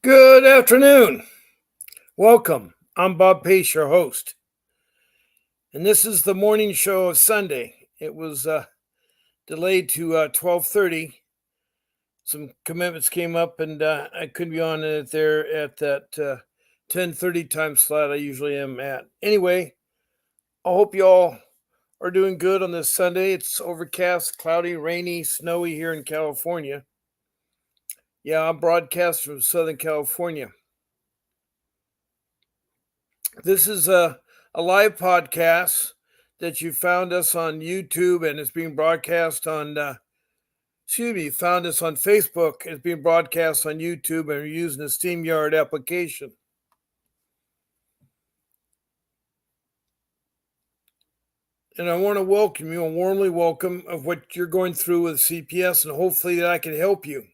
Good afternoon. Welcome. I'm Bob Pace, your host, and this is the morning show of Sunday. It was delayed to 12:30. Some commitments came up, and I couldn't be on it there at that 10:30 time slot I usually am at. Anyway, I hope you all are doing good on this Sunday. It's overcast, cloudy, rainy, snowy here in California. Yeah, I'm broadcasting from Southern California. This is a live podcast that you found us on YouTube and it's being broadcast on, found us on Facebook. It's being broadcast on YouTube and we're using the StreamYard application. And I want to welcome you, a warmly welcome of what you're going through with CPS, and hopefully that I can help you.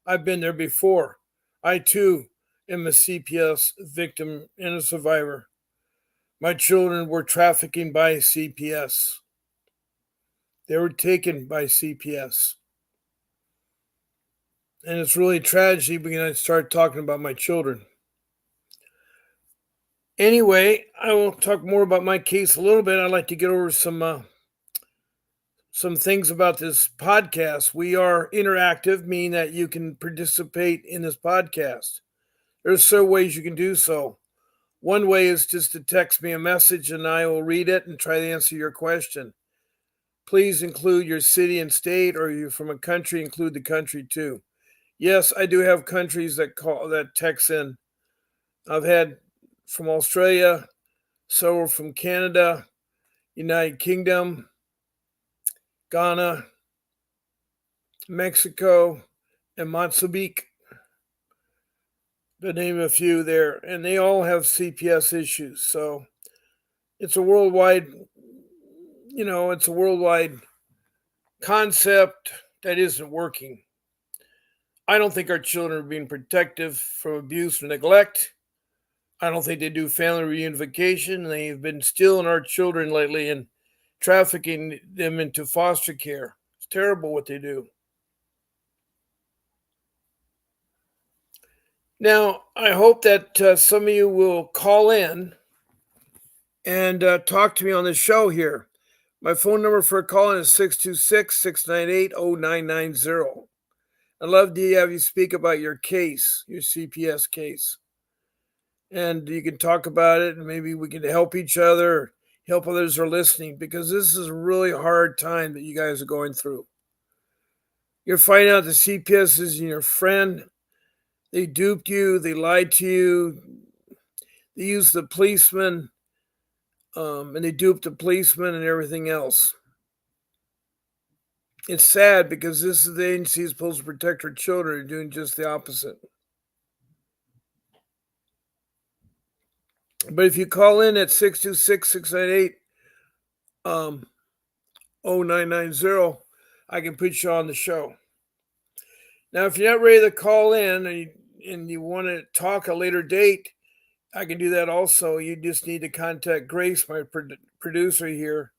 I've been there before. I too am a CPS victim and a survivor. My children were trafficking by CPS. They were taken by CPS. And it's really a tragedy when I start talking about my children. Anyway, I will talk more about my case a little bit. I'd like to get over some things about this podcast. We are interactive, meaning that you can participate in this podcast. There's several ways you can do so. One way is just to text me a message and I will read it and try to answer your question. Please include your city and state, or you're from a country, include the country too. Yes, I do have countries that text in. I've had from Australia, several from Canada, United Kingdom, Ghana, Mexico, and Mozambique, to name a few there, and they all have CPS issues. So it's a worldwide, it's a worldwide concept that isn't working. I don't think our children are being protective from abuse or neglect. I don't think they do family reunification. They've been stealing our children lately and trafficking them into foster care. It's terrible what they do. Now, I hope that some of you will call in and talk to me on the show here. My phone number for a call in is 626-698-0990. I'd love to have you speak about your case, your CPS case. And you can talk about it, and maybe we can help each other, help others who are listening, because this is a really hard time that you guys are going through. You're finding out the CPS isn't your friend. They duped you. They lied to you. They used the policeman, and they duped the policeman and everything else. It's sad because this is the agency that's supposed to protect our children. They're doing just the opposite. But if you call in at 626-698-0990, I can put you on the show. Now, if you're not ready to call in and you want to talk a later date, I can do that also. You just need to contact Grace, my producer here.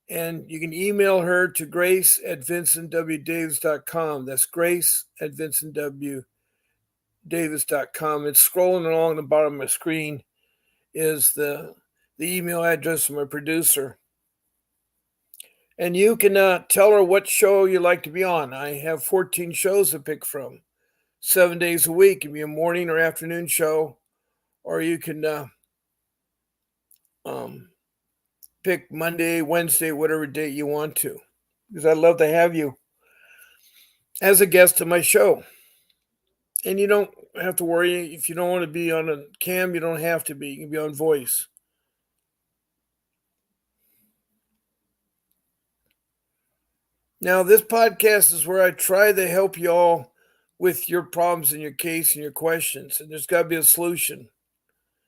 And you can email her to grace@vincentwdavis.com. That's grace@vincentwdavis.com. It's scrolling along the bottom of my screen is the email address of my producer. And you can tell her what show you'd like to be on. I have 14 shows to pick from, 7 days a week. It can be a morning or afternoon show, or you can pick Monday, Wednesday, whatever date you want to, because I'd love to have you as a guest on my show. And you don't have to worry if you don't want to be on a cam. You don't have to be. You can be on voice. Now, this podcast is where I try to help you all with your problems and your case and your questions. And there's got to be a solution.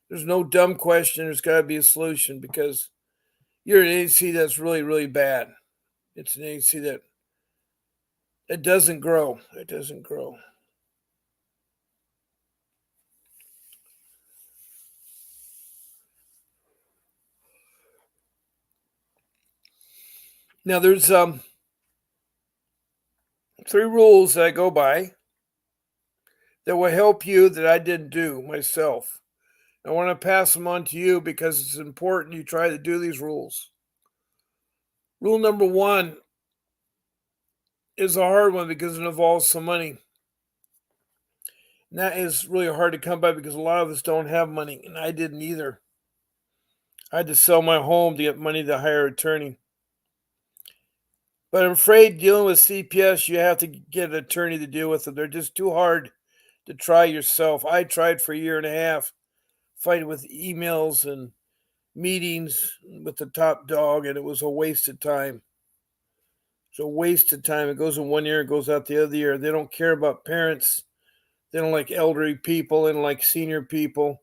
There's no dumb question. There's got to be a solution, because you're an agency that's really, really bad. It's an agency that doesn't grow. It doesn't grow. Now, there's 3 rules that I go by. that will help you that I didn't do myself. I want to pass them on to you because it's important you try to do these rules. Rule number one is a hard one because it involves some money. And that is really hard to come by because a lot of us don't have money, and I didn't either. I had to sell my home to get money to hire an attorney. But I'm afraid dealing with CPS, you have to get an attorney to deal with them. They're just too hard to try yourself. I tried for a year and a half, fighting with emails and meetings with the top dog, and it was a waste of time. It's a waste of time. It goes in one ear, it goes out the other ear. They don't care about parents. They don't like elderly people. They don't like senior people.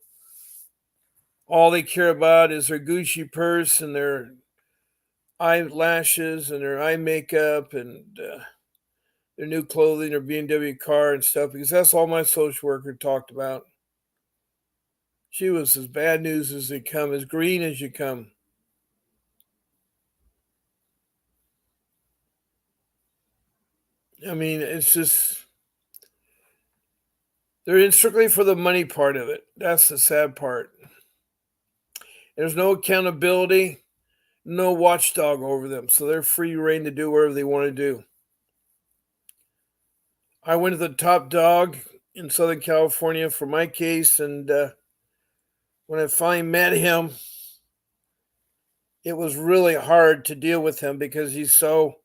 All they care about is their Gucci purse and their eyelashes and their eye makeup and their new clothing, their BMW car and stuff, because that's all my social worker talked about. She was as bad news as they come, as green as you come. I mean, it's just, they're in strictly for the money part of it. That's the sad part. There's no accountability, no watchdog over them, so they're free reign to do whatever they want to do. I went to the top dog in Southern California for my case, and when I finally met him, it was really hard to deal with him because he's so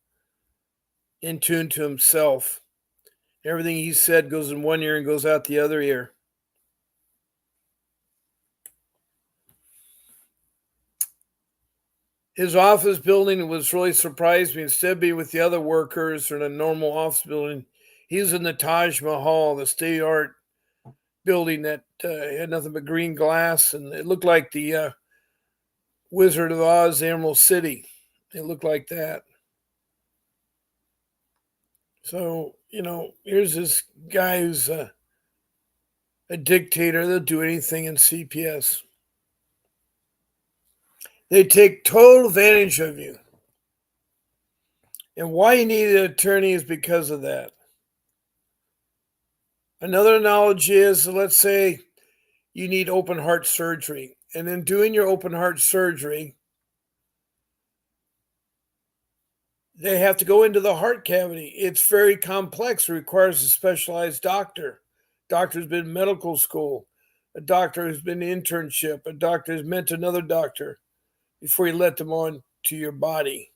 in tune to himself. Everything he said goes in one ear and goes out the other ear. His office building was really surprised me. Instead of being with the other workers or in a normal office building, he was in the Taj Mahal, the state art building that had nothing but green glass, and it looked like the Wizard of Oz, Emerald City. It looked like that. So, here's this guy who's a dictator. They'll do anything in CPS. They take total advantage of you. And why you need an attorney is because of that. Another analogy is, let's say you need open heart surgery. And in doing your open heart surgery, they have to go into the heart cavity. It's very complex. It requires a specialized doctor. Doctor who's been in medical school, a doctor who's been in internship, a doctor who's met another doctor before you let them on to your body.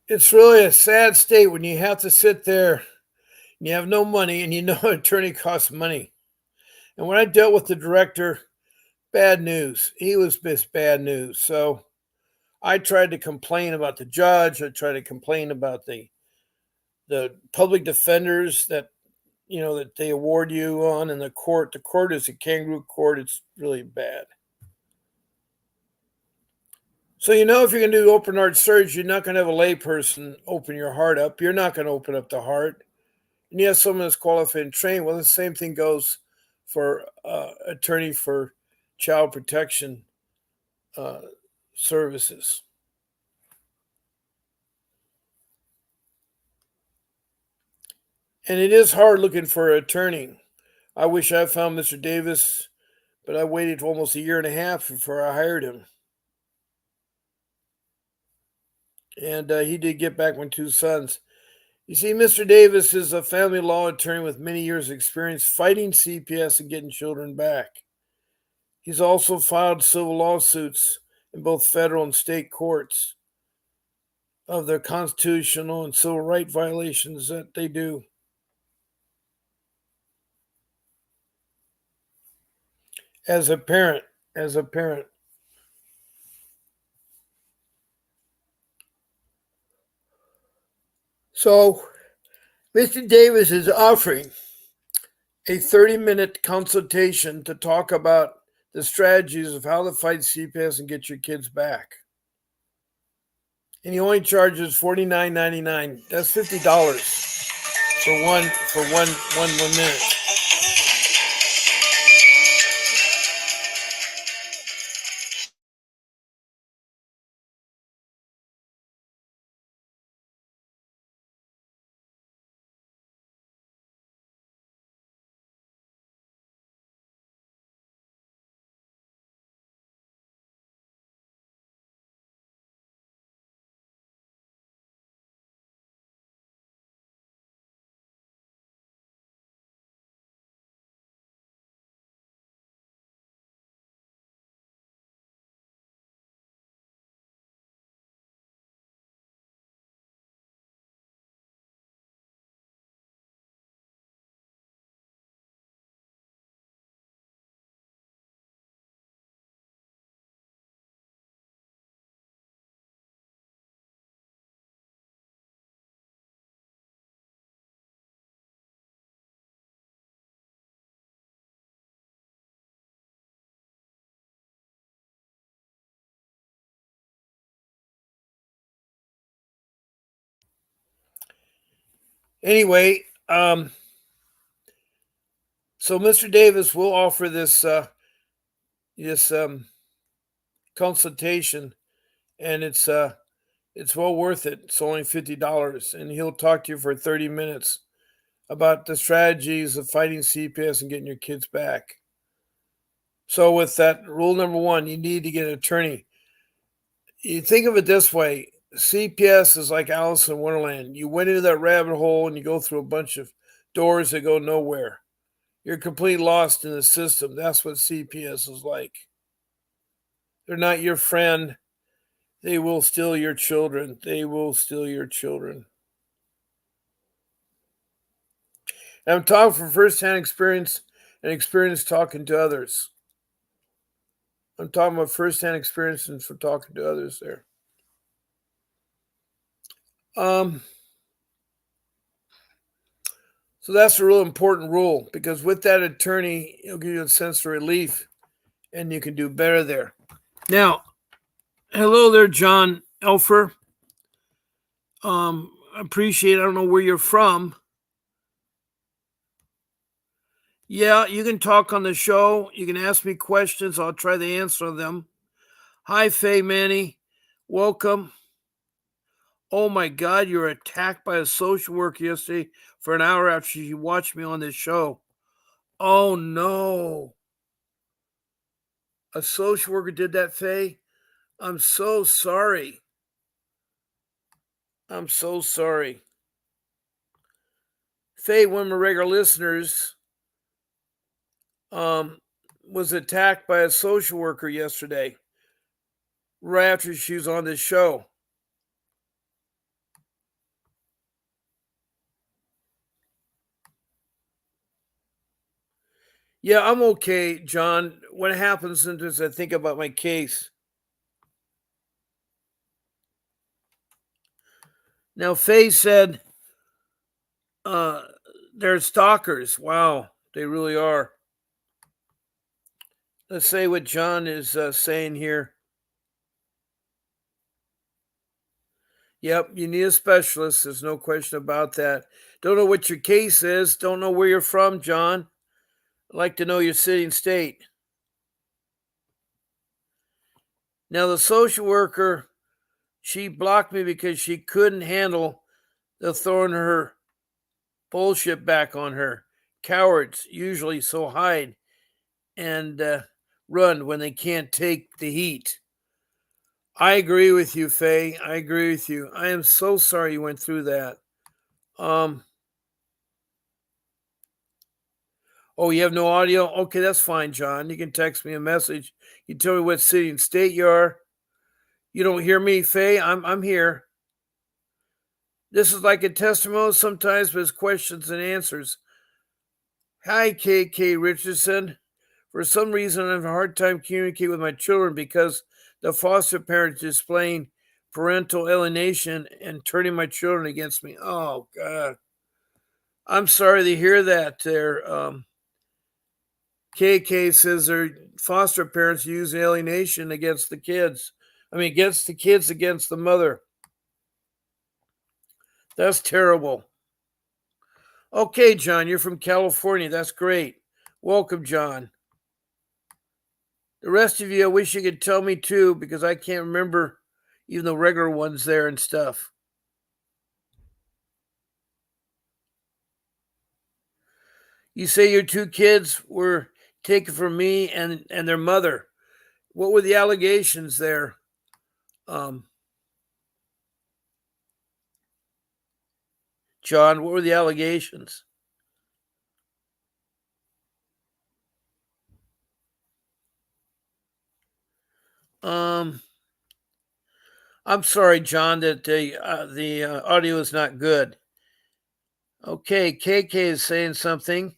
It's really a sad state when you have to sit there and you have no money and an attorney costs money. And when I dealt with the director, bad news. He was just bad news. So I tried to complain about the judge. I tried to complain about the public defenders that that they award you on in the court. The court is a kangaroo court. It's really bad. So if you're going to do open heart surgery, you're not going to have a layperson open your heart up. You're not going to open up the heart. And you have someone that's qualified and trained. Well, the same thing goes for attorney for child protection services. And it is hard looking for an attorney. I wish I found Mr. Davis, but I waited almost a year and a half before I hired him. And he did get back my two sons. You see, Mr. Davis is a family law attorney with many years of experience fighting CPS and getting children back. He's also filed civil lawsuits in both federal and state courts of the constitutional and civil right violations that they do. As a parent. So, Mr. Davis is offering a 30-minute consultation to talk about the strategies of how to fight CPS and get your kids back. and he only charges $49.99. That's $50 for one minute. Anyway, so Mr. Davis will offer this consultation, and it's well worth it. It's only $50, and he'll talk to you for 30 minutes about the strategies of fighting CPS and getting your kids back. So, with that, rule number one, you need to get an attorney. You think of it this way: CPS is like Alice in Wonderland. You went into that rabbit hole and you go through a bunch of doors that go nowhere. You're completely lost in the system. That's what CPS is like. They're not your friend. They will steal your children. They will steal your children. And I'm talking from firsthand experience and experience talking to others. I'm talking about firsthand experience and from talking to others there. Um, so that's a real important rule because with that attorney, it'll give you a sense of relief and you can do better there. Now, hello there, John Elfer. Appreciate. I don't know where you're from. Yeah, you can talk on the show. You can ask me questions. I'll try to answer them. Hi, Faye Manny. Welcome. Oh my God, you were attacked by a social worker yesterday for an hour after she watched me on this show. Oh no. A social worker did that, Faye? I'm so sorry. I'm so sorry. Faye, one of my regular listeners, was attacked by a social worker yesterday, right after she was on this show. Yeah, I'm okay, John. What happens is I think about my case. Now, Faye said uh, they're stalkers. Wow, they really are. Let's say what John is saying here. Yep, you need a specialist. There's no question about that. Don't know what your case is. Don't know where you're from, John. I'd like to know your city and state. Now, the social worker, she blocked me because she couldn't handle the throwing her bullshit back on her. Cowards usually so hide and run when they can't take the heat. I agree with you, Faye. I agree with you. I am so sorry you went through that. Oh, you have no audio? Okay, that's fine, John. You can text me a message. You tell me what city and state you are. You don't hear me, Faye? I'm here. This is like a testimonial sometimes, but it's questions and answers. Hi, KK Richardson. For some reason, I have a hard time communicating with my children because the foster parents displaying parental alienation and turning my children against me. Oh, God. I'm sorry to hear that there. KK says their foster parents use alienation against the kids. Against the kids, against the mother. That's terrible. Okay, John, you're from California. That's great. Welcome, John. The rest of you, I wish you could tell me too, because I can't remember even the regular ones there and stuff. You say your two kids were taken from me and their mother. What were the allegations there? Um, John, what were the allegations? Um, I'm sorry, John, that the audio is not good. Okay, KK is saying something.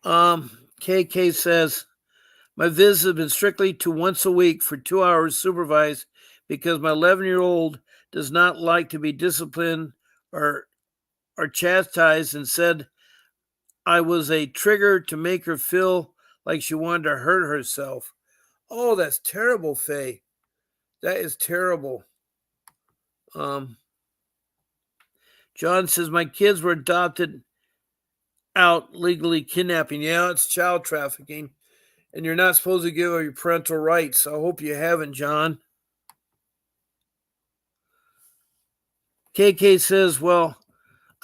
KK says, my visits have been strictly to once a week for 2 hours supervised because my 11-year-old does not like to be disciplined or chastised and said I was a trigger to make her feel like she wanted to hurt herself. Oh, that's terrible, Faye. That is terrible. Um, John says my kids were adopted out legally kidnapping. Yeah, it's child trafficking, and you're not supposed to give up your parental rights. I hope you haven't, John. KK says, well,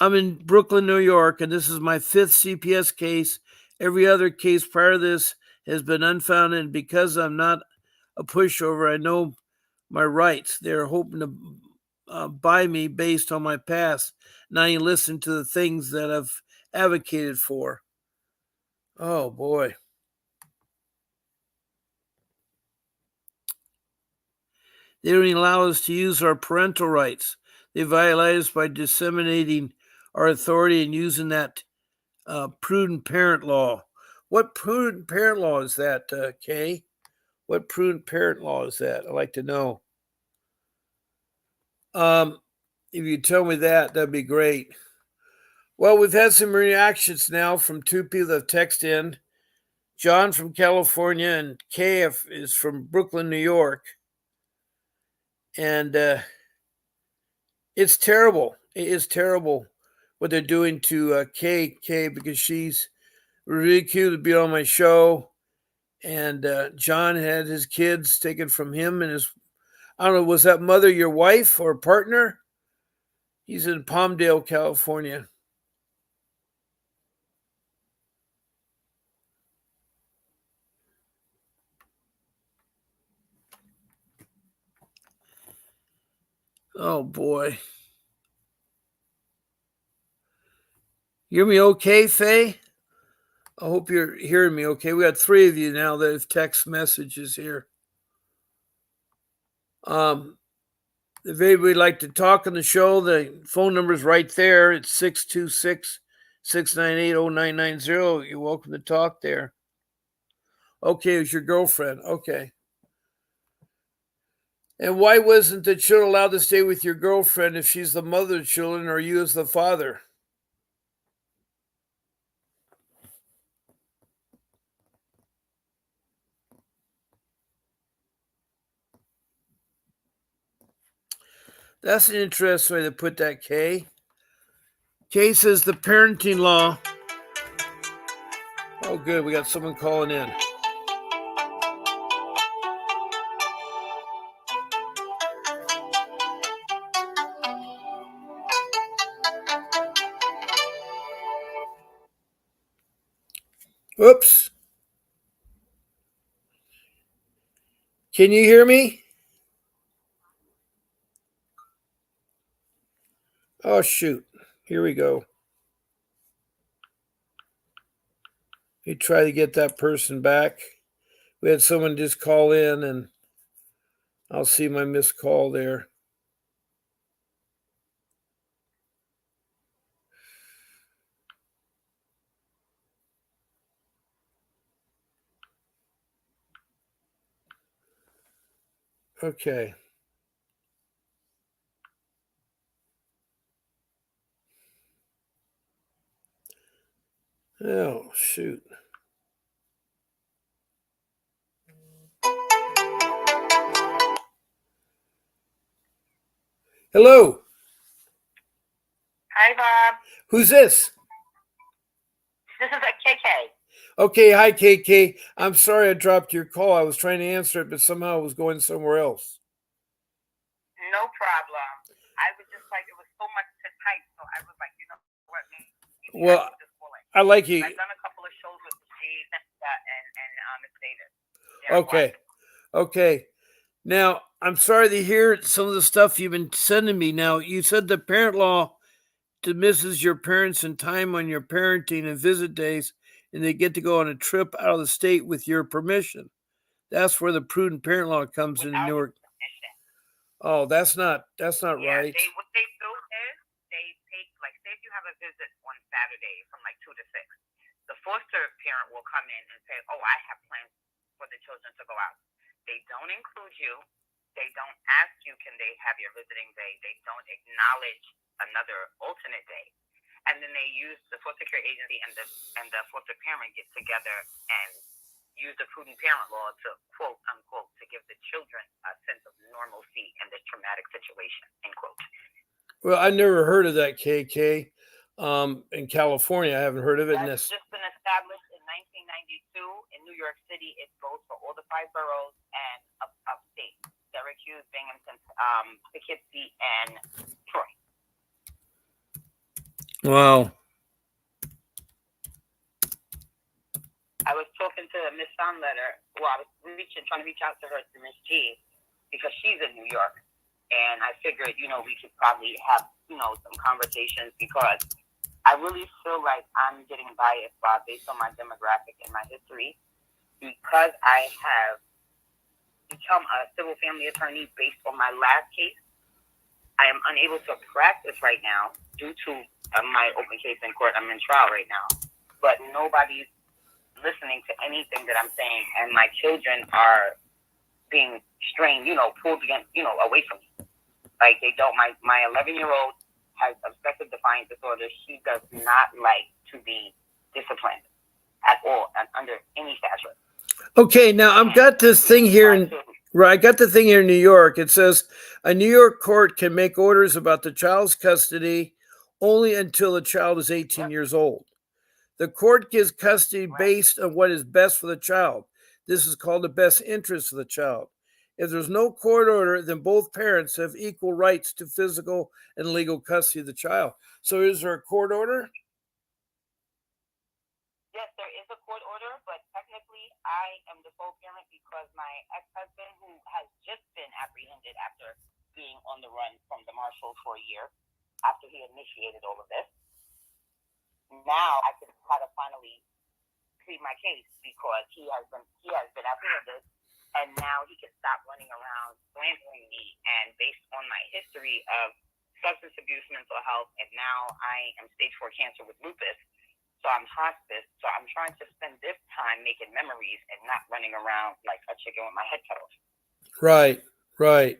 I'm in Brooklyn, New York, and this is my fifth CPS case. Every other case prior to this has been unfounded, and because I'm not a pushover, I know my rights. They're hoping to buy me based on my past. Now you listen to the things that I've advocated for. Oh, boy. They don't even allow us to use our parental rights. They violate us by disseminating our authority and using that prudent parent law. What prudent parent law is that, Kay? What prudent parent law is that? I'd like to know. If you tell me that, that'd be great. Well, we've had some reactions now from two people that have texted in. John from California and Kay is from Brooklyn, New York. And it's terrible. It is terrible what they're doing to Kay because she's really cute to be on my show. And John had his kids taken from him and his, I don't know, was that mother your wife or partner? He's in Palmdale, California. Oh boy. You hear me okay, Faye? I hope you're hearing me okay. We got three of you now that have text messages here. If anybody would like to talk on the show, the phone number is right there. It's 626-698-0990. You're welcome to talk there. Okay, it was your girlfriend. Okay. And why wasn't the children allowed to stay with your girlfriend if she's the mother of the children or you as the father? That's an interesting way to put that, Kay. Kay says the parenting law. Oh, good. We got someone calling in. Oops. Can you hear me? Oh, shoot. Here we go. We try to get that person back. We had someone just call in, and I'll see my missed call there. Okay. Oh, shoot. Hello. Hi, Bob. Who's this? This is a KK. Okay, hi KK. I'm sorry I dropped your call. I was trying to answer it, but somehow it was going somewhere else. No problem. I was just like, it was so much to type, so I was like, you know what, maybe I Well, will just call it. I like you. I've done a couple of shows with Steve and Miss Davis. Okay. Okay. Now, I'm sorry to hear some of the stuff you've been sending me. Now, you said the parent law dismisses your parents in time on your parenting and visit days, and they get to go on a trip out of the state with your permission. That's where the prudent parent law comes in Without Newark. permission. Oh, that's not Yeah, right. what they do is they take, like, say if you have a visit on Saturday from like 2 to 6, the foster parent will come in and say, oh, I have plans for the children to go out. They don't include you. They don't ask you, can they have your visiting day? They don't acknowledge another alternate day. And then they use the foster care agency and the foster parent get together and use the prudent parent law to, quote unquote, to give the children a sense of normalcy in this traumatic situation, end quote. Well, I never heard of that, KK. In California, I haven't heard of it. That's just been established in 1992 in New York City. It goes for all the 5 boroughs and upstate: Syracuse, Binghamton, Poughkeepsie, and Troy. Wow. I was talking to Miss Sunletter. Well, I was trying to reach out to her to Miss G because she's in New York, and I figured, we could probably have, some conversations because I really feel like I'm getting biased, Bob, based on my demographic and my history, because I have become a civil family attorney based on my last case. I am unable to practice right now due to my open case in court. I'm in trial right now, but nobody's listening to anything that I'm saying, and my children are being strained, pulled against, away from me. Like, they don't. My 11-year-old has obsessive defiant disorder. She does not like to be disciplined at all and under any statute. Okay, now I've got this thing here I got the thing here in New York. It says a New York court can make orders about the child's custody only until the child is 18 years old. The court gives custody based on what is best for the child. This is called the best interest of the child. If there's no court order, then both parents have equal rights to physical and legal custody of the child. So is there a court order? Yes, there is a court order, but technically I am the sole parent because my ex-husband, who has just been apprehended after being on the run from the marshals for a year, after he initiated all of this, now I can try to finally plead my case because he has been apprehended, and now he can stop running around slandering me. And based on my history of substance abuse, mental health, and now I am stage 4 cancer with lupus, so I'm hospice. So I'm trying to spend this time making memories and not running around like a chicken with my head cut off. Right.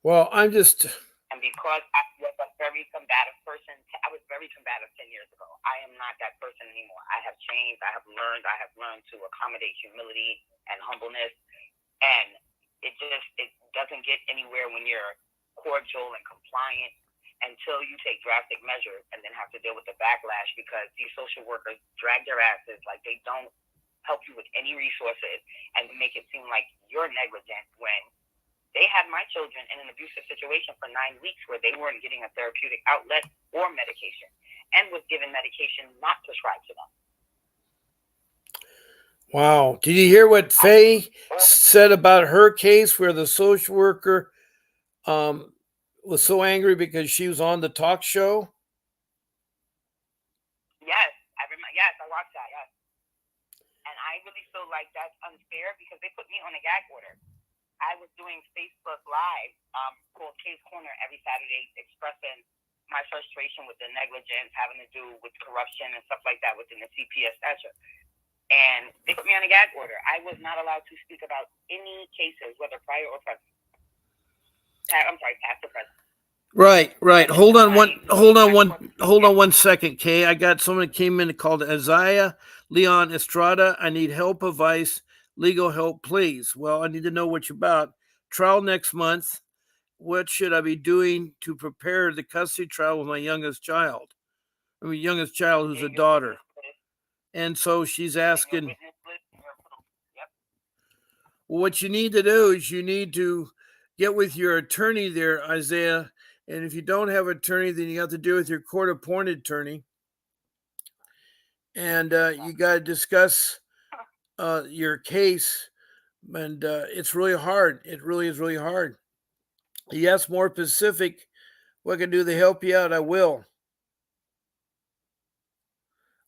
Well, I'm just... And because I was a very combative person, I was very combative 10 years ago. I am not that person anymore. I have changed. I have learned to accommodate humility and humbleness. And it doesn't get anywhere when you're cordial and compliant until you take drastic measures and then have to deal with the backlash because these social workers drag their asses like they don't help you with any resources and make it seem like you're negligent when they had my children in an abusive situation for 9 weeks where they weren't getting a therapeutic outlet or medication and was given medication not prescribed to them. Wow. Did you hear what Faye said about her case where the social worker was so angry because she was on the talk show? Yes, I remember. Yes, I watched that. Yes. And I really feel like that's unfair because they put me on a gag order. I was doing Facebook Live called Case Corner every Saturday, expressing my frustration with the negligence having to do with corruption and stuff like that within the CPS statute. And they put me on a gag order. I was not allowed to speak about any cases, whether prior or present. I'm sorry, past or present. Right. Hold on one second, Kay. I got someone that came in called Isaiah Leon Estrada. I need help, advice, legal help, please. Well, I need to know what you're about. Trial next month. what should I be doing to prepare the custody trial with my youngest child? I mean, youngest child who's a daughter. And so she's asking, Yep. well, what you need to do is you need to get with your attorney there, Isaiah. And if you don't have an attorney, then you have to deal with your court appointed attorney. And you got to discuss your case. And it's really hard. It really is really hard. Yes, more specific. What I can do to help you out, I will.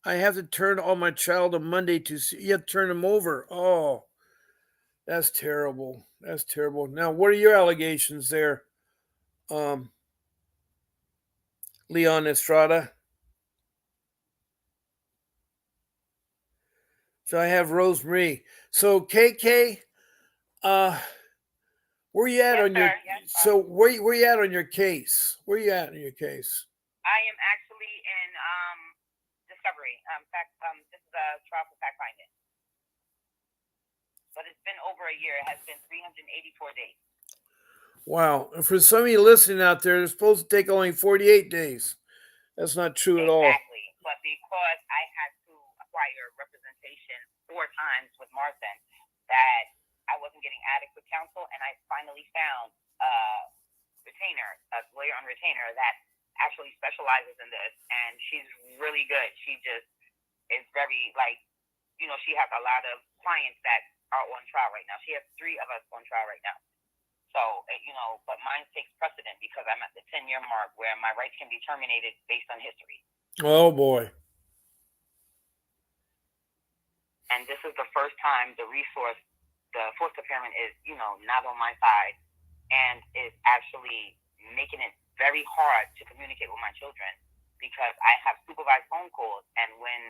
I have to turn all my child on Monday to see. You have to turn them over. Oh, that's terrible. That's terrible. Now, what are your allegations there, Leon Estrada? So I have Rosemary. So KK, where you at Yes, on your? sir. Yes, So where you at on your case? Where you at in your case? I am actually in discovery. This is a trial for fact finding. But it's been over a year. It has been 384 days. Wow. And for some of you listening out there, they're supposed to take only 48 days. That's not true at all. Exactly. But because I had to acquire representation 4 times with Marsden, that I wasn't getting adequate counsel, and I finally found a lawyer on retainer that actually specializes in this, and she's really good. She just is very, she has a lot of clients that are on trial right now. She has 3 of us on trial right now. So, but mine takes precedent because I'm at the 10-year mark where my rights can be terminated based on history. Oh, boy. And this is the first time the foster parent is, not on my side and is actually making it very hard to communicate with my children because I have supervised phone calls. And when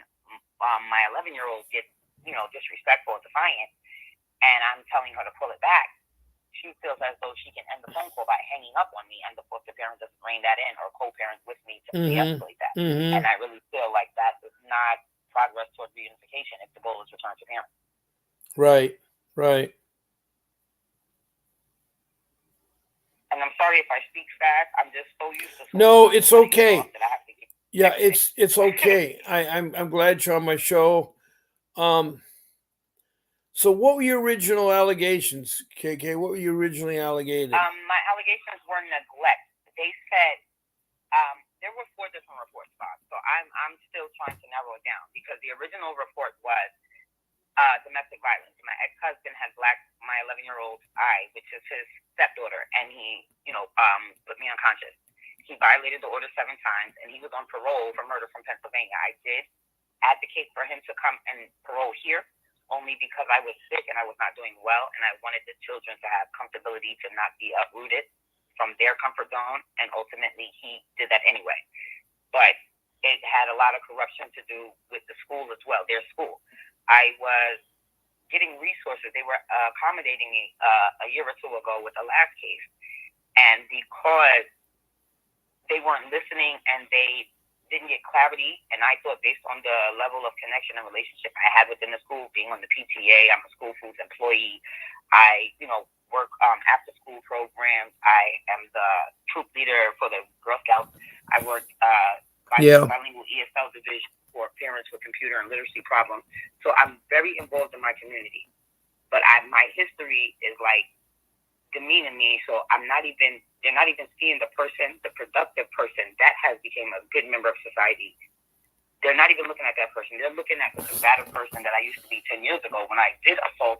my 11-year-old gets, disrespectful or defiant, and I'm telling her to pull it back, she feels as though she can end the phone call by hanging up on me, and the foster parent doesn't rein that in or co-parent with me to de-escalate that. And I really feel like that is not progress toward reunification if the goal is return to parents. Right, right. And I'm sorry if I speak fast. I'm just so used to. No, it's okay. Yeah, it's okay. I'm glad you're on my show. So what were your original allegations, KK? What were you originally allegated? My allegations were neglect. They said there were 4 different reports, Bob. So I'm still trying to narrow it down because the original report was domestic violence. My ex-husband had blacked my 11-year-old eye, which is his stepdaughter, and he, put me unconscious. He violated the order 7 times, and he was on parole for murder from Pennsylvania. I did advocate for him to come and parole here, only because I was sick and I was not doing well, and I wanted the children to have comfortability to not be uprooted from their comfort zone, and ultimately he did that anyway. But it had a lot of corruption to do with the school as well, their school. I was getting resources. They were accommodating me a year or 2 ago with the last case, and because they weren't listening and they didn't get clarity, and I thought based on the level of connection and relationship I had within the school, being on the PTA, I'm a school foods employee, I, work after school programs, I am the troop leader for the Girl Scouts, I work bilingual ESL division for parents with computer and literacy problems, so I'm very involved in my community, but my history is demeaning me, so they're not even seeing the person, the productive person that has become a good member of society. They're not even looking at that person. They're looking at the combative person that I used to be 10 years ago when I did assault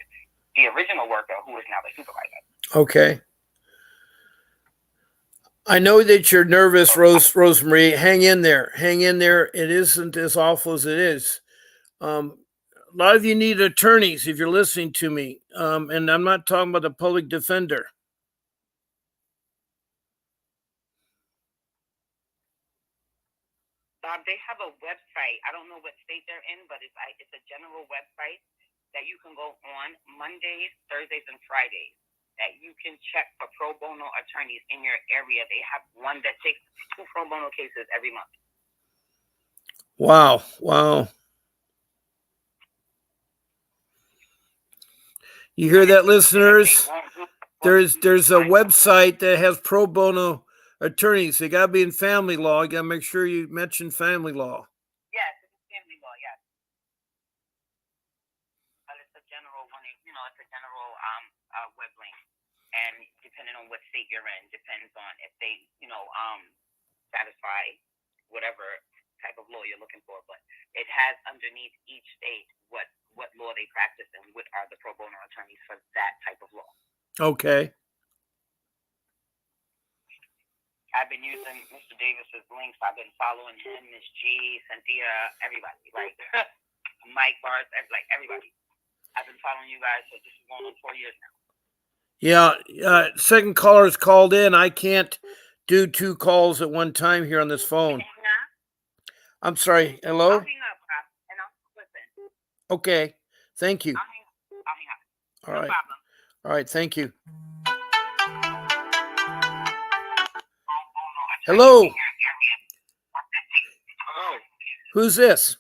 the original worker who is now the supervisor. Okay. I know that you're nervous, Rosemary. Hang in there. Hang in there. It isn't as awful as it is. A lot of you need attorneys if you're listening to me. And I'm not talking about the public defender. They have a website. I don't know what state they're in, but it's a general website that you can go on Mondays, Thursdays, and Fridays that you can check for pro bono attorneys in your area. They have one that takes 2 pro bono cases every month. Wow. Wow. You hear that, listeners? There's a website that has pro bono attorneys. They got to be in family law. You got to make sure you mention family law. Yes, it's family law. Yes, but it's a general one. It's a general web link, and depending on what state you're in, depends on if they satisfy whatever type of law you're looking for. But it has underneath each state what law they practice and what are the pro bono attorneys for that type of law. Okay. I've been using Mr. Davis's links. I've been following him, Miss G, Cynthia, everybody, like Mike Bars, like everybody. I've been following you guys, so this is going on 4 years now. Yeah, second caller's called in. I can't do 2 calls at one time here on this phone. I'm sorry. Hello? I'll hang up, and I'll listen. Okay. Thank you. I'll hang up. All No right. problem. All right. Thank you. Hello. Hello. Who's this?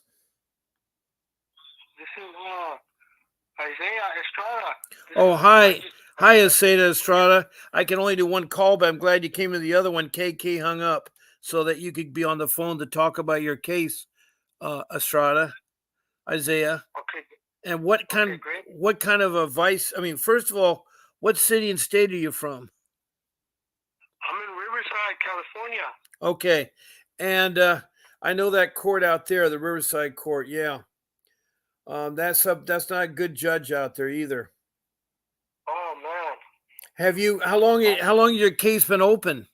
This is Isaiah Estrada. Oh, hi. Hi, Isaiah Estrada. I can only do 1 call, but I'm glad you came to the other one. KK hung up so that you could be on the phone to talk about your case, Estrada, Isaiah. Okay. And what kind of advice? I mean, first of all, what city and state are you from? I'm in Riverside, California. Okay. And I know that court out there, the Riverside court. Yeah. That's not a good judge out there either. Oh man. How long has your case been open?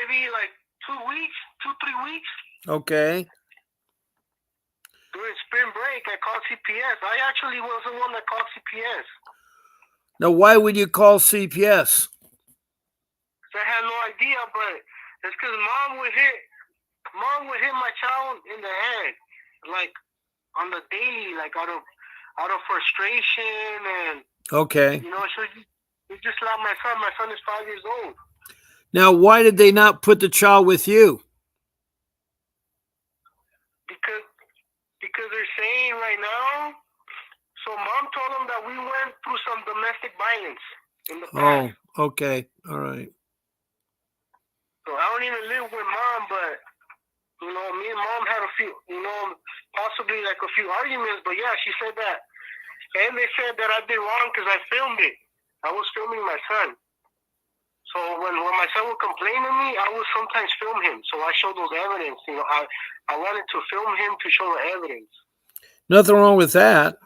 Maybe like 2 weeks, 2-3 weeks. Okay. During spring break, I called CPS. I actually was the one that called CPS. Now, why would you call CPS? I had no idea, but it's because mom would hit my child in the head, like on the daily, like out of frustration, and okay. So you just slapped my son. My son is 5 years old. Now, why did they not put the child with you? Because they're saying right now. So mom told them that we went through some domestic violence in the past. Oh, okay, all right. So I don't even live with mom, but me and mom had a few, possibly like a few arguments. But yeah, she said that, and they said that I did wrong because I filmed it. I was filming my son. So when my son would complain to me, I would sometimes film him. So I showed those evidence. I wanted to film him to show the evidence. Nothing wrong with that.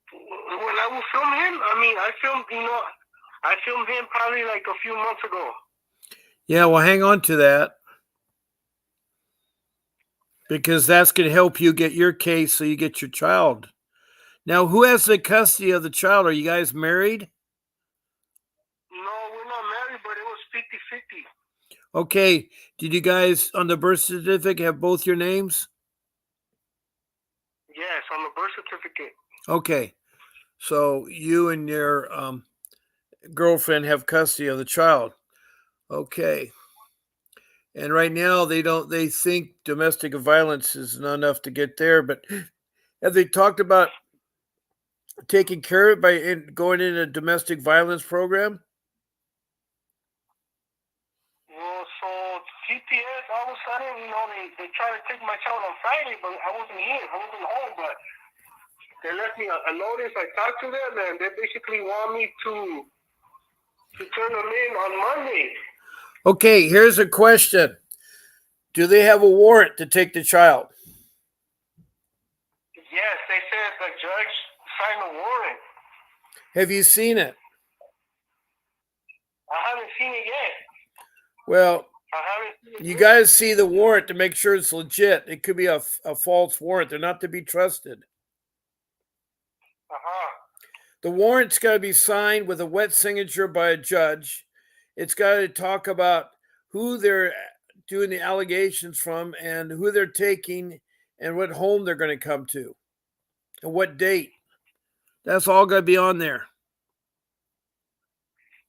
When I would film him, I filmed him probably like a few months ago. Yeah, well, hang on to that. Because that's going to help you get your case so you get your child. Now, who has the custody of the child? Are you guys married? No, we're not married, but it was 50-50. Okay. Did you guys, on the birth certificate, have both your names? Yes, on the birth certificate. Okay. So you and your girlfriend have custody of the child. Okay. And right now they think domestic violence is not enough to get there, but have they talked about taking care of it by going in a domestic violence program? Well, so CPS, all of a sudden, they tried to take my child on Friday, but I wasn't here. I wasn't home, but they left me a notice. I talked to them, and they basically want me to turn them in on Monday. Okay, here's a question. Do they have a warrant to take the child? Yes, they said the judge signed a warrant. Have you seen it? I haven't seen it yet. Well, you got to see the warrant to make sure it's legit. It could be a false warrant. They're not to be trusted. The warrant's got to be signed with a wet signature by a judge. It's got to talk about who they're doing the allegations from and who they're taking and what home they're going to come to and what date. That's all got to be on there.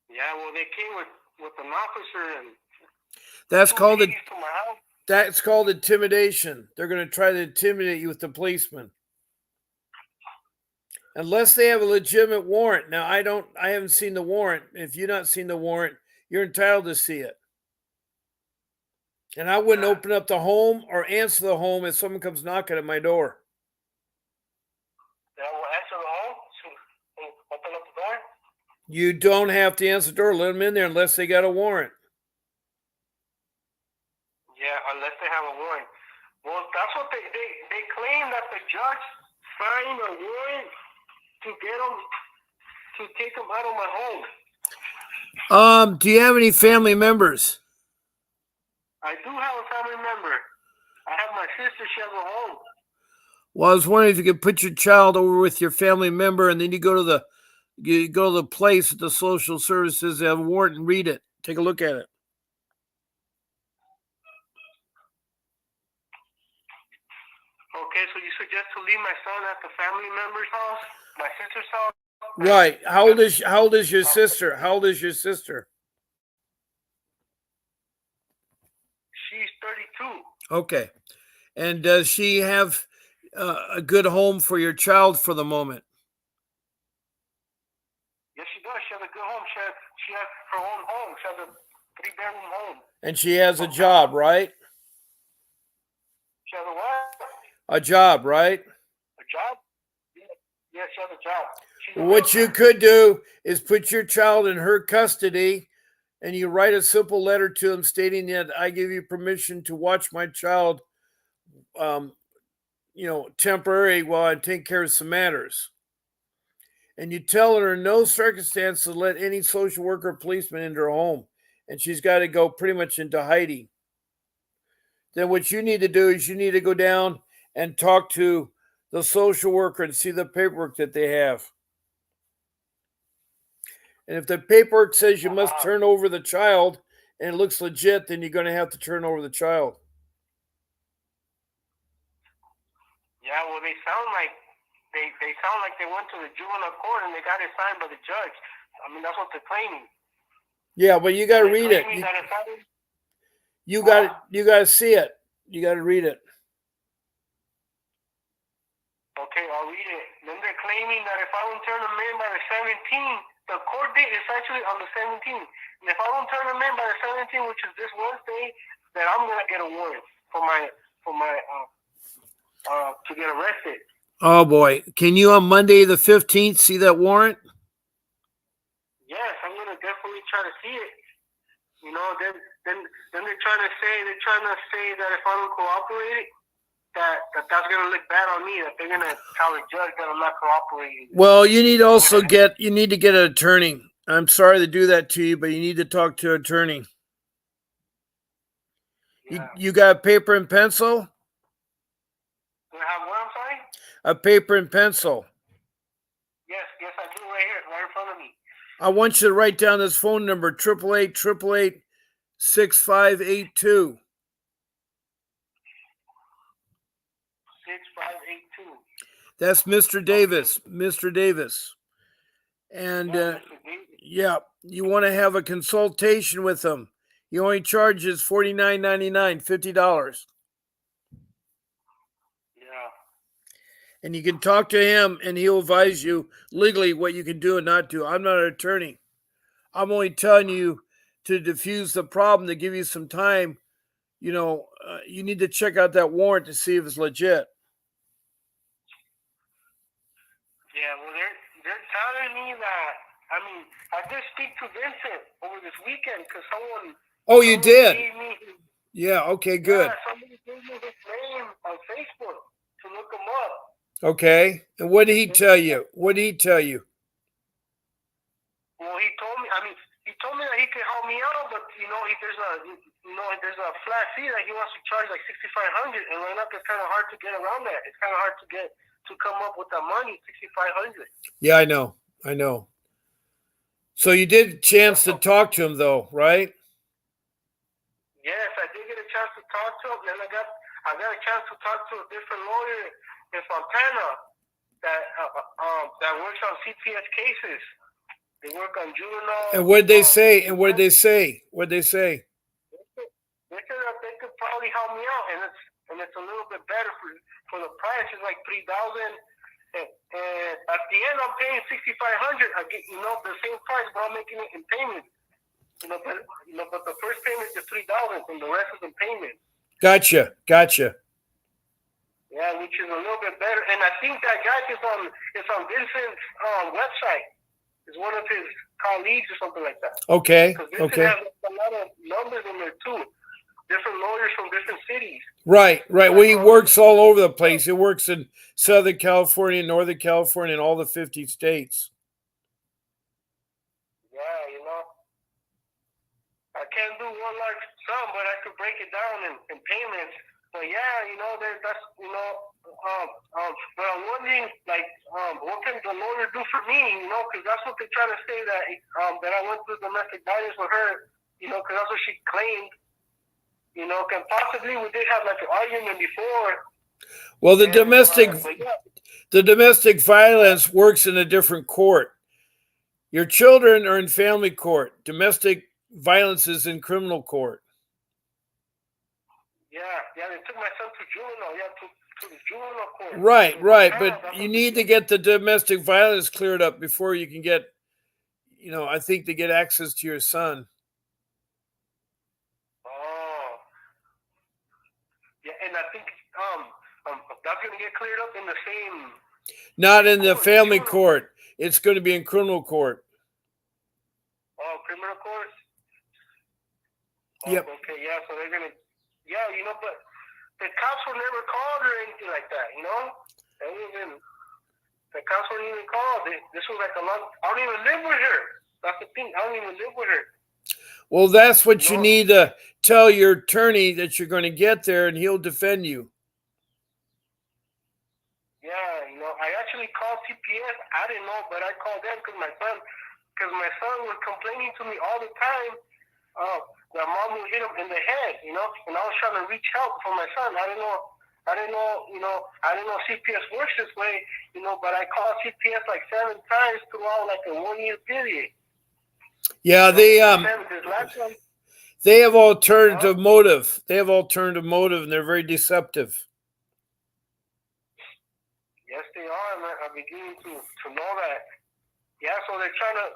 Yeah, well, they came with an officer and that's called intimidation. They're going to try to intimidate you with the policeman. Unless they have a legitimate warrant. Now, I haven't seen the warrant. If you've not seen the warrant, you're entitled to see it. And I wouldn't open up the home or answer the home if someone comes knocking at my door. Then I will answer the home. So open up the door. You don't have to answer the door. Let them in there unless they got a warrant. Yeah, unless they have a warrant. Well, that's what they claim that the judge signed a warrant to get them to take them out of my home. Do you have any family members? I do have a family member. I have my sister. She has a home. Well, I was wondering if you could put your child over with your family member, and then you go to the place at the social services, they have a warrant, and read it. Take a look at it. Okay, so you suggest to leave my son at the family member's house, my sister's house? Right. How old is your sister? How old is your sister? She's 32. Okay. And does she have a good home for your child for the moment? Yes, she does. She has a good home. She has her own home. She has a 3-bedroom home. And she has a job, right? She has a what? A job, right? A job? Yes, she has a job. What you could do is put your child in her custody, and you write a simple letter to them stating that I give you permission to watch my child, temporary while I take care of some matters. And you tell her in no circumstance to let any social worker or policeman into her home, and she's got to go pretty much into hiding. Then what you need to do is you need to go down and talk to the social worker and see the paperwork that they have. And if the paperwork says you must turn over the child and it looks legit, then you're going to have to turn over the child. Yeah, well, they sound like they went to the juvenile court and they got it signed by the judge. I mean, that's what they're claiming. Yeah, but you got to read it. You got to see it. You got to read it. Okay, I'll read it. Then they're claiming that if I don't turn them in by the 17th, the court date is actually on the 17th. And if I don't turn them in by the 17th, which is this Wednesday, then I'm gonna get a warrant for my to get arrested. Oh boy. Can you on Monday the 15th see that warrant? Yes, I'm gonna definitely try to see it. You know, then they're trying to say that if I don't cooperate, that's gonna look bad on me, that they're gonna tell the judge that I'm not cooperating. Well, you need to get an attorney. I'm sorry to do that to you, but you need to talk to an attorney. Yeah. You got paper and pencil? Do I have what, I'm sorry? A paper and pencil. Yes, I do, right here, right in front of me. I want you to write down this phone number, 888-888-6582. 6582. That's Mr. Davis. Mr. Davis. And Mr. Davis. yeah, you want to have a consultation with him. He only charges $49.99, $50. Yeah. And you can talk to him and he'll advise you legally what you can do and not do. I'm not an attorney. I'm only telling you to diffuse the problem, to give you some time. You need to check out that warrant to see if it's legit. Yeah, well, they're telling me that. I mean, I did speak to Vincent over this weekend because someone. Oh, you did? Yeah, okay, good. Yeah, somebody gave me his name on Facebook to look him up. Okay, and what did he tell you? Well, he told me. I mean, he told me that he could help me out, but there's a flat fee that he wants to charge like $6,500, and right now it's kind of hard to get around that. It's kind of hard to come up with that money, $6,500. Yeah, I know. So you did a chance to talk to him, though, right? Yes, I did get a chance to talk to him, and I got a chance to talk to a different lawyer in Fontana that works on CPS cases. They work on juvenile. And what did they say? What'd they say? They said that they could probably help me out, and it's a little bit better for the price. It's like $3,000, And at the end, I'm paying $6,500. I get the same price, but I'm making it in payments. But the first payment is $3,000, and the rest is in payment. Gotcha. Yeah, which is a little bit better. And I think that guy is on Vincent's website. It's one of his colleagues or something like that. Okay. Because Vincent has a lot of numbers in there too. Different lawyers from different cities. Right. Well, he works all over the place. He works in Southern California, Northern California, and all the 50 states. Yeah, I can't do one large sum, but I could break it down in payments. But yeah, that's but I'm wondering, like, what can the lawyer do for me? Because that's what they're trying to say, that I went through domestic violence with her. Because that's what she claimed. And possibly we did have like an argument before. Well, the domestic violence works in a different court. Your children are in family court. Domestic violence is in criminal court. Yeah, they took my son to juvenile. Yeah, to the juvenile court. Right. But you need to get the domestic violence cleared up before you can get, I think, to get access to your son. Oh. Yeah, and I think that's going to get cleared up in the same. Not in the family court. It's going to be in criminal court. Oh, criminal court? Yep. Okay, yeah, so they're going to. Yeah, but the cops were never called or anything like that, The cops weren't even called. This was like a long. I don't even live with her. That's the thing. I don't even live with her. Well, that's what you need to tell your attorney, that you're going to get there and he'll defend you. Yeah, I actually called CPS. I didn't know, but I called them because my son was complaining to me all the time. That mom would hit him in the head, and I was trying to reach help for my son. I didn't know CPS works this way, but I called CPS like 7 times throughout like a 1-year period. Yeah, they have alternative motive. They have alternative motive, and they're very deceptive. Yes, they are. I'm beginning to know that. Yeah, so they're trying to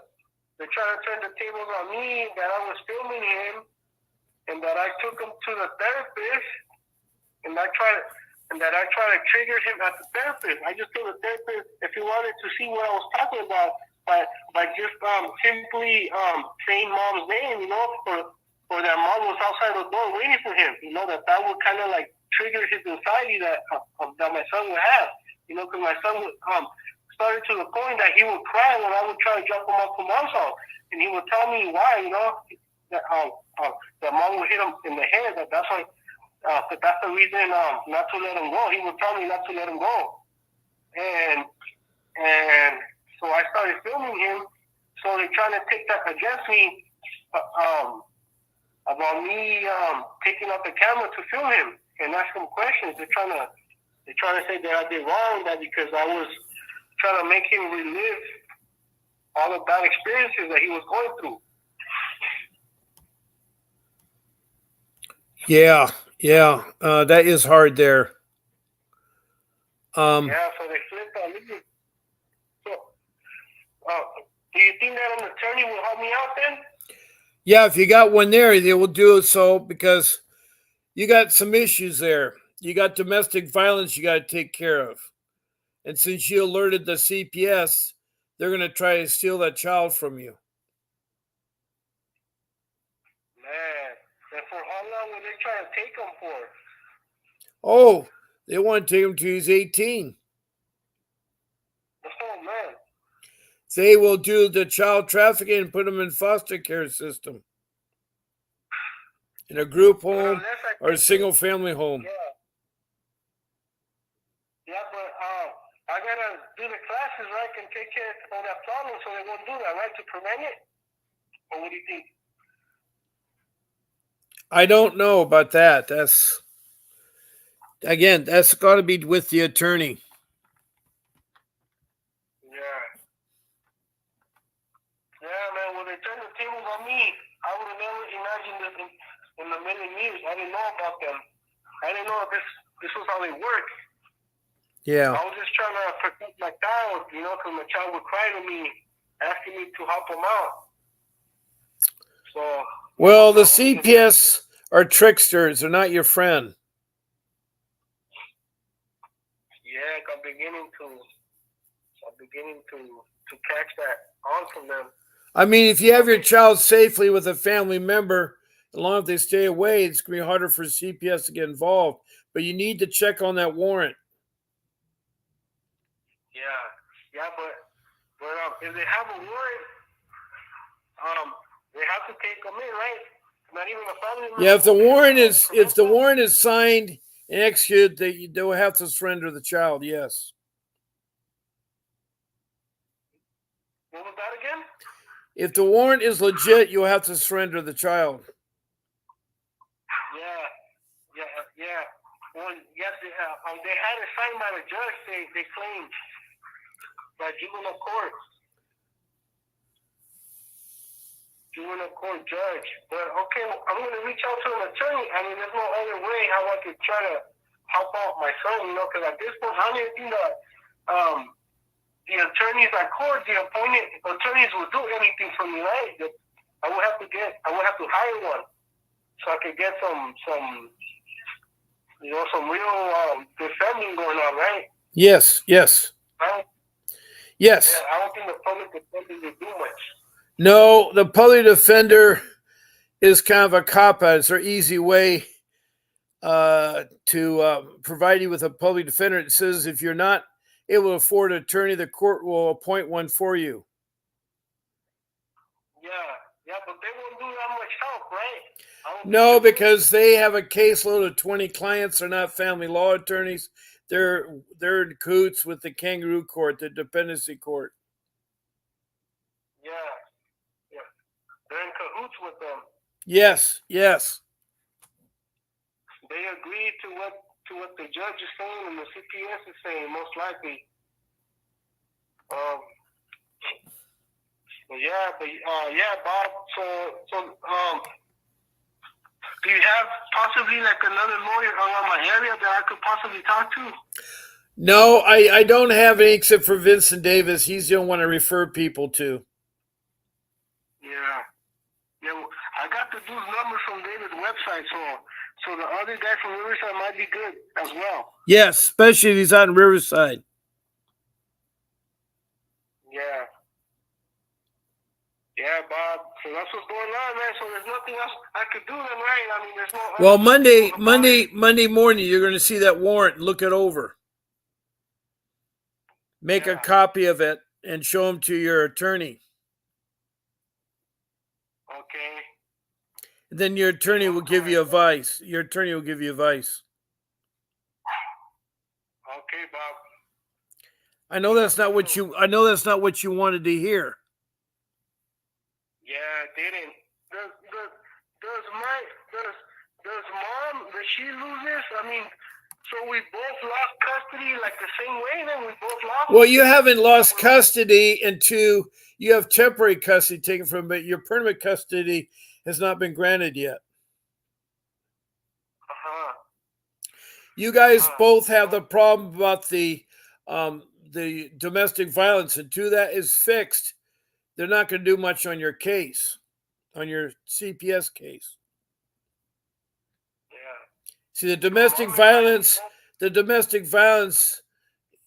turn the tables on me, that I was filming him, and that I took him to the therapist, and that I tried to trigger him at the therapist. I just told the therapist if he wanted to see what I was talking about by just simply saying mom's name, or that mom was outside the door waiting for him, that would kind of like trigger his anxiety that my son would have, because my son would started to the point that he would cry when I would try to drop him off to mom's house, and he would tell me why, that mom would hit him in the head. That's why, that's the reason not to let him go. He would tell me not to let him go, and so I started filming him. So they're trying to take that against me, about me taking out the camera to film him and ask him questions. They're trying to say that I did wrong, that because I was trying to make him relive all the bad experiences that he was going through. Yeah, that is hard there. Yeah, so they flipped on me. So, do you think that an attorney will help me out then? Yeah, if you got one there, they will do so, because you got some issues there. You got domestic violence you got to take care of. And since you alerted the CPS, they're going to try to steal that child from you. Man, and for how long will they try to take him for? Oh, they want to take him till he's 18. Oh, man. They will do the child trafficking and put him in foster care system, in a group home or a single family home. Yeah, but I gotta do the classes, right? Can take care of that problem, so they won't do that, right? To prevent it? Or what do you think? I don't know about that. That's got to be with the attorney. Yeah, man. When they turned the tables on me, I would have never imagined this in a million years. I didn't know about them. I didn't know this was how they work. Yeah. I was just trying to protect like that, you know, because my child would cry to me, asking me to help him out. So. Well, the CPS are tricksters. They're not your friend. Yeah, I'm beginning to catch that on from them. I mean, if you have your child safely with a family member, as long as they stay away, it's going to be harder for CPS to get involved. But you need to check on that warrant. Yeah, but if they have a warrant, they have to take them in, right? Not even a family member. Yeah, if the warrant is signed and executed, they will have to surrender the child. Yes. What was that again? If the warrant is legit, you'll have to surrender the child. Yeah. Well, yes, they had it signed by the judge. They claimed by juvenile court judge. But okay, I'm going to reach out to an attorney. I mean, there's no other way how I could try to help out my son, you know, because at this point, I don't even think that the attorneys at court, the appointed attorneys will do anything for me, right? I would have to hire one so I could get some real defending going on, right? Yes. Right? Yes. Yeah, I don't think the public defender will do much. No, the public defender is kind of a cop-out. It's their easy way to provide you with a public defender. It says if you're not able to afford an attorney, the court will appoint one for you. Yeah, but they won't do that much help, right? No, because they have a caseload of 20 clients. They're not family law attorneys. They're in cahoots with the kangaroo court, the dependency court. Yeah. They're in cahoots with them. Yes. They agree to what the judge is saying and the CPS is saying, most likely. Bob. So, do you have possibly like another lawyer around my area that I could possibly talk to? No, I don't have any except for Vincent Davis. He's the only one I refer people to. Yeah. I got the dude's number from David's website, so the other guy from Riverside might be good as well. Yes, especially if he's out in Riverside. Yeah, Bob. So that's what's going on, man. So there's nothing else I could do then, right? I mean, there's no. Well, Monday morning, you're going to see that warrant and look it over. Make a copy of it and show them to your attorney. Okay. Then your attorney will give you advice. Okay, Bob. I know that's not what you wanted to hear. Yeah, I didn't. Does she lose this? I mean, so we both lost custody like the same way, then we both lost? Well, you haven't lost custody until you have temporary custody taken from, but your permanent custody has not been granted yet. You guys both have the problem about the domestic violence, until that is fixed, they're not going to do much on your case, on your CPS case. Yeah. See, the domestic violence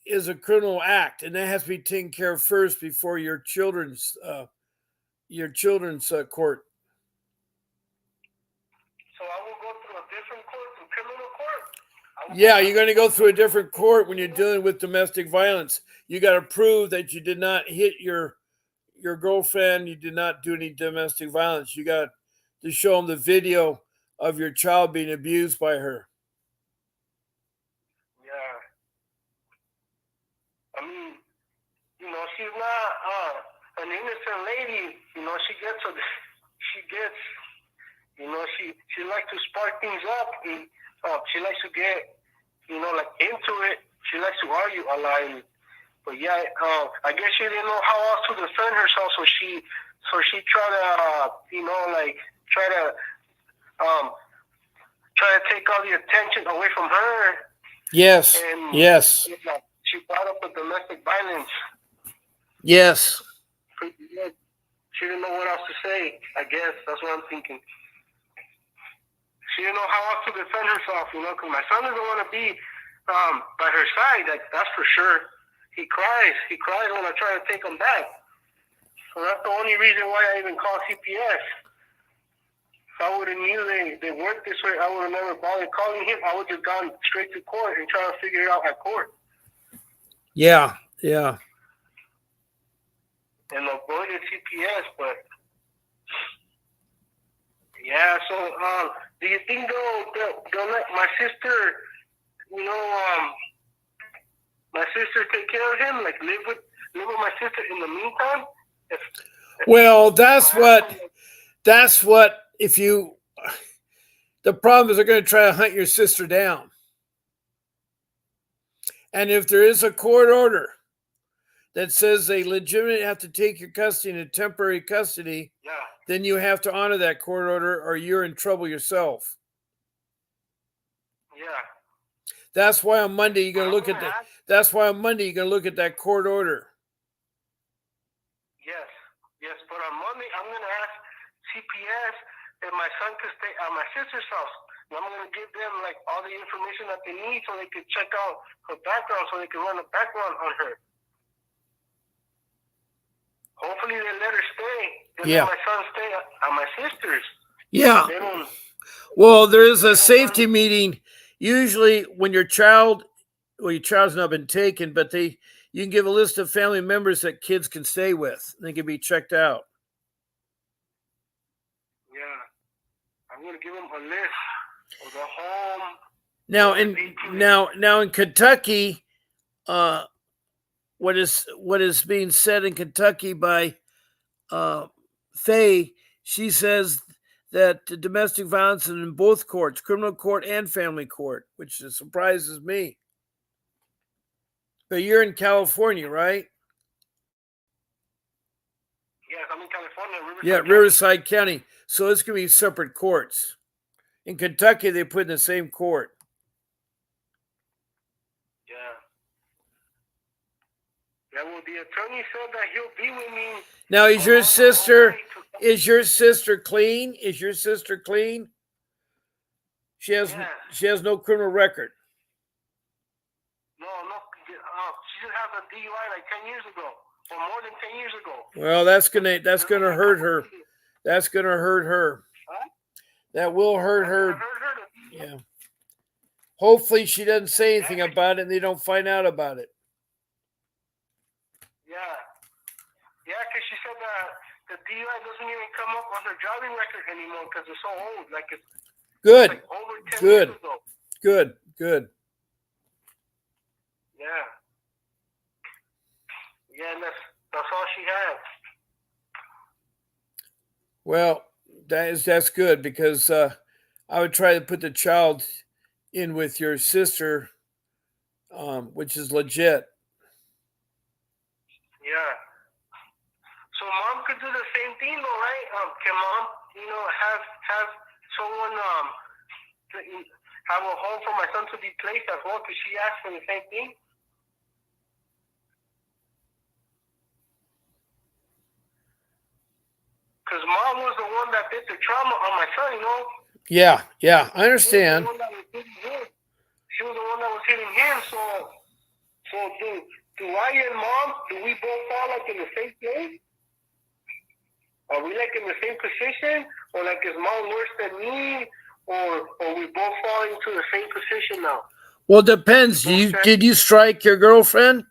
is a criminal act, and that has to be taken care of first before your children's court. So I will go through a different court, through criminal court? Yeah, you're going to go through a different court when you're dealing with domestic violence. You got to prove that you did not hit your girlfriend, you did not do any domestic violence. You got to show them the video of your child being abused by her. Yeah. I mean, she's not an innocent lady. She likes to spark things up. And, she likes to get, into it. She likes to argue a lot. But yeah, I guess she didn't know how else to defend herself, so she tried to, try to take all the attention away from her. Yes. And yes. She brought up the domestic violence. silence. Yes. Pretty good. She didn't know what else to say. I guess that's what I'm thinking. She didn't know how else to defend herself, because my son doesn't want to be by her side. That's for sure. He cries. He cries when I try to take him back. So that's the only reason why I even call CPS. If I would have knew they worked this way, I would have never bothered calling him. I would have gone straight to court and try to figure it out at court. Yeah. Yeah. And avoided CPS, but yeah. So, do you think they'll let my sister, my sister take care of him, like live with my sister in the meantime? Well, that's what, the problem is they're going to try to hunt your sister down. And if there is a court order that says they legitimately have to take your custody into temporary custody, then you have to honor that court order or you're in trouble yourself. Yeah. That's why on Monday you're going to look at that court order. Yes, but on Monday I'm going to ask CPS if my son could stay at my sister's house. And I'm going to give them like all the information that they need so they could check out her background, so they can run a background on her. Hopefully they let her stay. They let my son stay at my sister's. Yeah. Well, there is a safety meeting usually when your child's not been taken, but you can give a list of family members that kids can stay with. They can be checked out. Yeah. I'm going to give them a list of the home. Now in Kentucky, what is being said in Kentucky by Faye, she says that the domestic violence is in both courts, criminal court and family court, which surprises me. But you're in California, right? Yes, I'm in California. Riverside County. So it's going to be separate courts. In Kentucky, they put in the same court. Yeah, well, the attorney said that he'll be with me. Now, is your sister clean? Is your sister clean? She has no criminal record. No. She just had a DUI like 10 years ago, or more than 10 years ago. Well, that's gonna hurt her. That's gonna hurt her. Huh? That will hurt her. Yeah. Hopefully, she doesn't say anything about it, and they don't find out about it. Yeah, because she said that the DUI doesn't even come up on her driving record anymore because it's so old. Like it's like over 10 years ago. Good. Yeah, and that's all she has. Well, that's good because I would try to put the child in with your sister, which is legit. Yeah. So mom could do the same thing, though, right? Can mom, have someone have a home for my son to be placed as well? Because she asked for the same thing. Because mom was the one that did the trauma on my son, Yeah, I understand. She was the one that was hitting him. So do I and mom, do we both fall like in the same place? Are we like in the same position? Or like is mom worse than me? Or we both fall into the same position now? Well, it depends. Did you strike your girlfriend?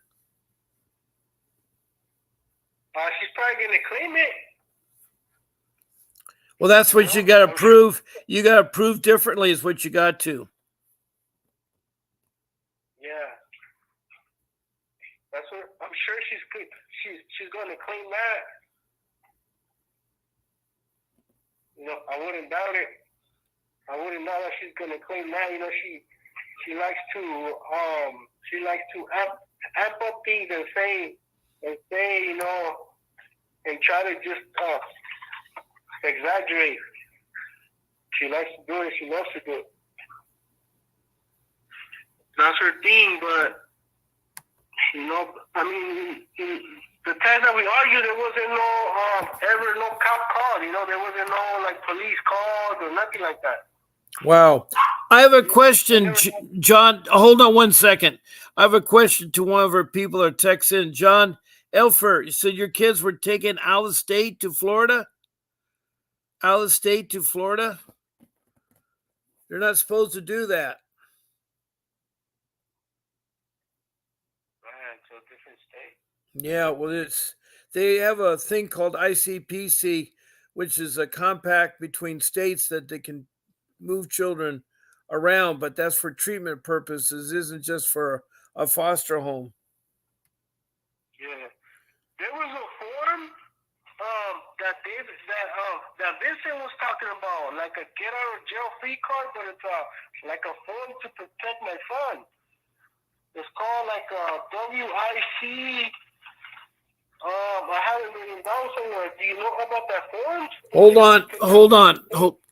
She's probably going to claim it. Well, that's what you got to prove. You got to prove differently is what you got to. Yeah. That's what I'm sure she's going to claim that. I wouldn't doubt it. I wouldn't doubt that she's going to claim that. She likes to amp up things and say, and try to just exaggerate. She likes to do it. She loves to do it. That's her thing, but You know, I mean, the time that we argued, there wasn't no cop called. You know, there wasn't no like police called or nothing like that. Wow. I have a question, John. Hold on 1 second. I have a question to one of our people that text in. John Elfer, you said your kids were taken out of state to Florida? Out of state to Florida? They're not supposed to do that. To a different state. Yeah, well, they have a thing called ICPC, which is a compact between states that they can move children around, but that's for treatment purposes, isn't just for a foster home. Yeah, there was a form that Vincent was talking about, like a get out of jail free card, but it's like a form to protect my son. It's called like WIC. I have it written down somewhere. Do you know about that form?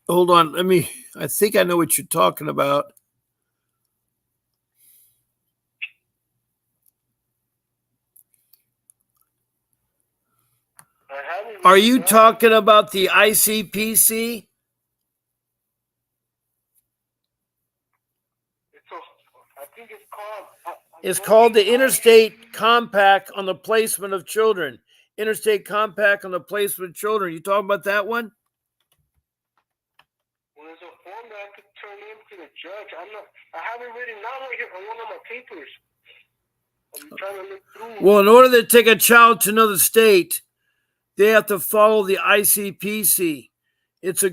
Hold on. I think I know what you're talking about. Are you talking about the ICPC? I think it's called. It's called the Interstate Compact on the Placement of Children. Interstate Compact on the Placement of Children. You talking about that one? Well, there's a form that I could turn in to the judge. I have it written down right here on one of my papers. I'm trying to look through. Well, in order to take a child to another state, they have to follow the ICPC. It's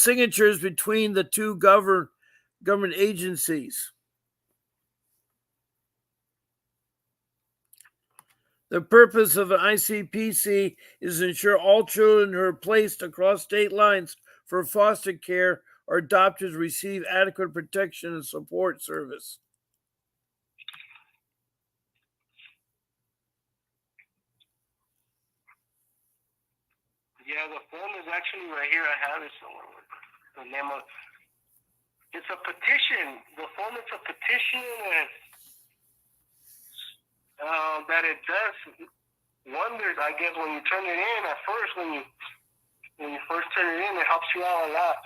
signatures between the two government agencies. The purpose of an ICPC is to ensure all children who are placed across state lines for foster care or adopted receive adequate protection and support service. Yeah, the form is actually right here. I have it somewhere. The name of it's a petition. The form is a petition, and that it does wonders. I guess when you turn it in at first, when you first turn it in, it helps you out a lot.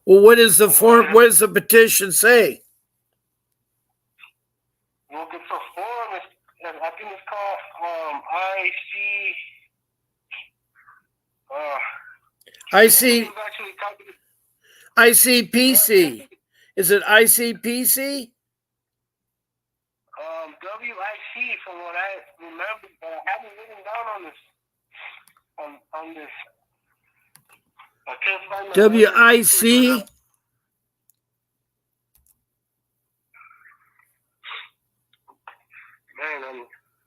Well, what is the form? What does the petition say? Well, it's a form. I think it's called ICPC. Is it ICPC? WIC, from what I remember, but I haven't written down on this. I can't find the WIC. Man,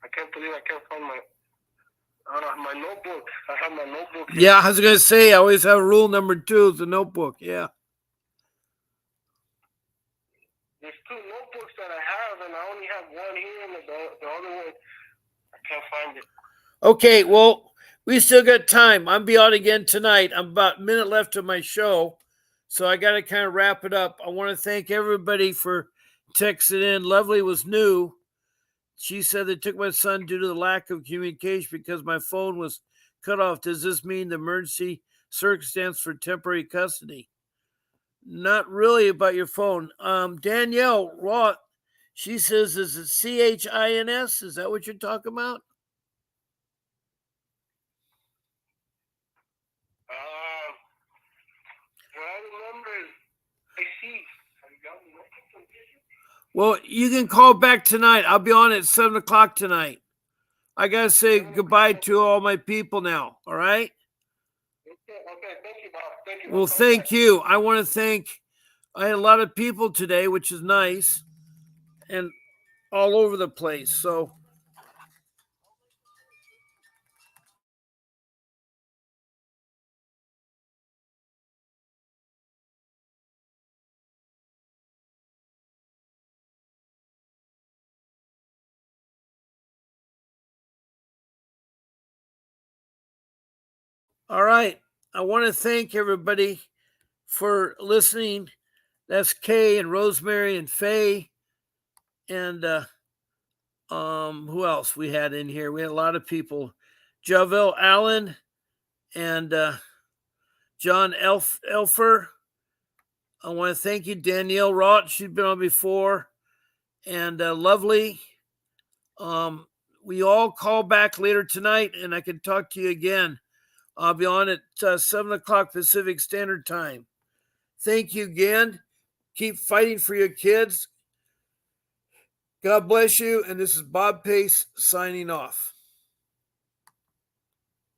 I can't believe I can't find my notebook. I have my notebook here. Yeah, I was gonna say I always have rule number 2 is the notebook. Yeah. There's 2 notebooks that I have, and I only have one here, and the other one I can't find it. Okay, well, we still got time. I'm be on again tonight. I'm about a minute left of my show, so I got to kind of wrap it up. I want to thank everybody for texting in. Lovely was new. She said they took my son due to the lack of communication because my phone was cut off. Does this mean the emergency circumstance for temporary custody? Not really about your phone. Danielle Roth, she says, is it CHINS? Is that what you're talking about? What I remember is I see. Well, you can call back tonight. I'll be on at 7 o'clock tonight. I got to say goodbye to all my people now. All right? Okay. Thank you, Bob. Thank you. Well, thank you. I want to I had a lot of people today, which is nice, and all over the place. So all right. I want to thank everybody for listening. That's Kay and Rosemary and Faye. And Who else we had in here? We had a lot of people. Javel Allen and John Elfer. I want to thank you, Danielle Rott. She's been on before, and Lovely. We all call back later tonight, and I can talk to you again. I'll be on at 7 o'clock Pacific Standard Time. Thank you again. Keep fighting for your kids. God bless you. And this is Bob Pace signing off.